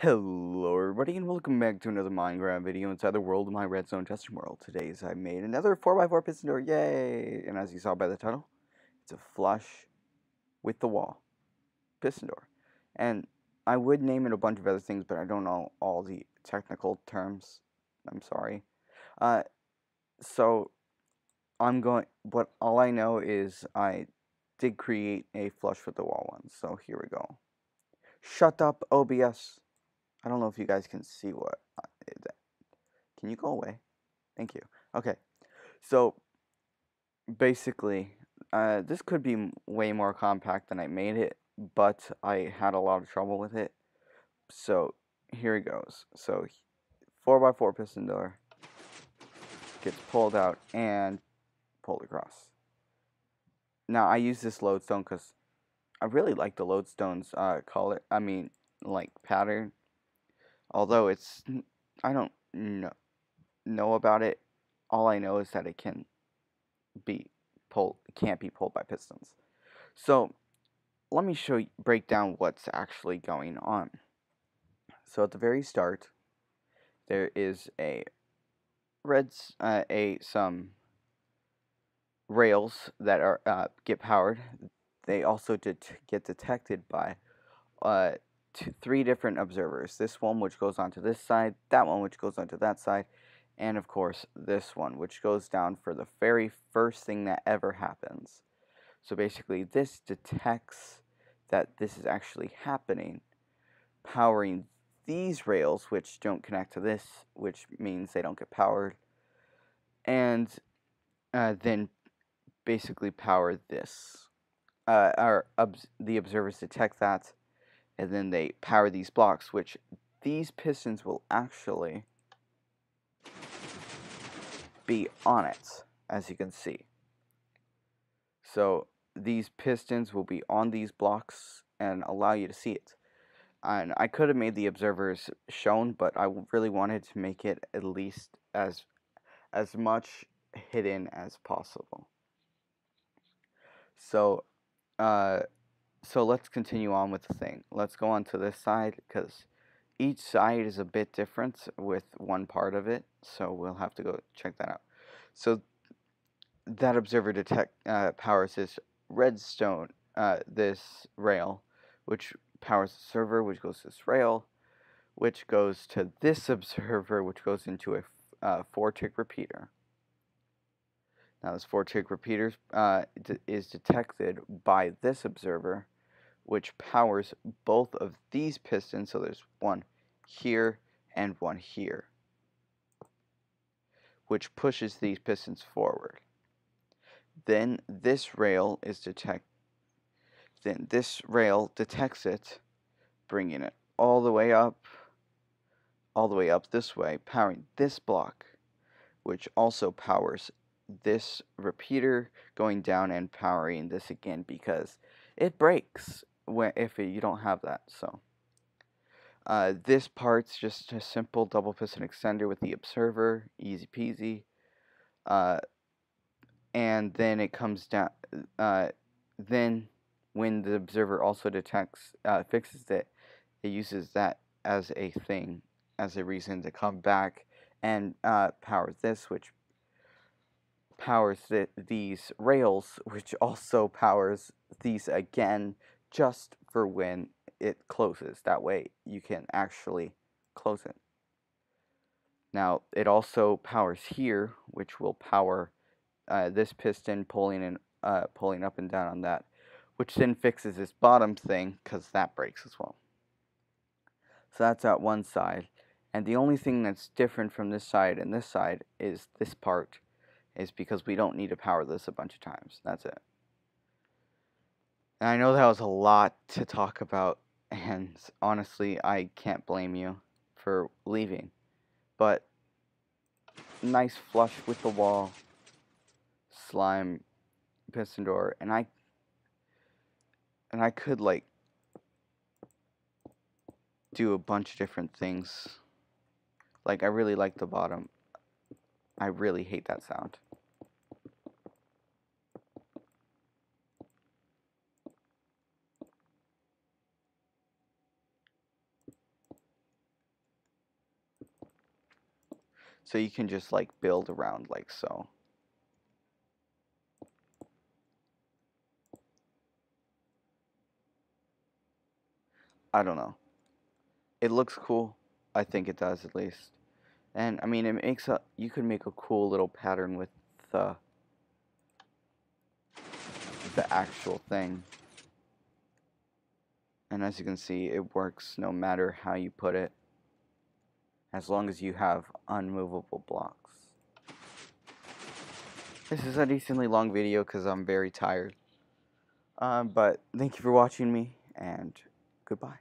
Hello everybody and welcome back to another Minecraft video inside the world of my Redstone testing world. Today's I made another 4x4 piston door, yay! And as you saw by the title, it's a flush with the wall piston door. And I would name it a bunch of other things, but I don't know all the technical terms. I'm sorry. Uh, so but all I know is I did create a flush with the wall one, so here we go. Shut up, OBS. I don't know if you guys can see what. Can you go away? Thank you. Okay, so basically, this could be way more compact than I made it, but I had a lot of trouble with it. So here it goes. So 4x4 piston door gets pulled out and pulled across. Now I use this lodestone because I really like the lodestone's color. I mean, like pattern. Although I don't know about it. All I know is that it can be can't be pulled by pistons. So let me break down what's actually going on. So at the very start, there is some rails that are get powered. They also get detected by three different observers. This one which goes onto this side, that one which goes onto that side, and of course this one which goes down for the very first thing that ever happens. So basically this detects that this is actually happening, powering these rails which don't connect to this, which means they don't get powered, and then basically power this. The observers detect that, and then they power these blocks, which these pistons will actually be on it, as you can see. So these pistons will be on these blocks and allow you to see it. And I could have made the observers shown, but I really wanted to make it at least as much hidden as possible. So, so let's continue on with the thing. Let's go on to this side, because each side is a bit different with one part of it, so we'll have to go check that out. So that observer powers this redstone, this rail, which powers the server, which goes to this rail, which goes to this observer, which goes into a 4-tick repeater. Now this 4-tick repeater is detected by this observer, which powers both of these pistons. So there's one here and one here, which pushes these pistons forward. Then this rail detects it, bringing it all the way up this way, powering this block, which also powers this repeater, going down and powering this again, because it breaks if you don't have that. So this part's just a simple double piston extender with the observer, easy peasy. And then it comes down. Then when the observer also fixes it, it uses that as a reason to come back and power this, which powers these rails, which also powers these again, just for when it closes. That way you can actually close it. Now it also powers here, which will power this piston pulling up and down on that, which then fixes this bottom thing, because that breaks as well. So that's at one side, and the only thing that's different from this side and this side is this part, is because we don't need to power this a bunch of times. That's it. And I know that was a lot to talk about, and honestly, I can't blame you for leaving. But nice flush with the wall, slime, piston door, and I could like do a bunch of different things. Like, I really like the bottom. I really hate that sound. So you can just like build around like so. I don't know. It looks cool. I think it does at least. And I mean, it makes you could make a cool little pattern with the actual thing. And as you can see, it works no matter how you put it, as long as you have unmovable blocks. This is a decently long video because I'm very tired. But thank you for watching me, and goodbye.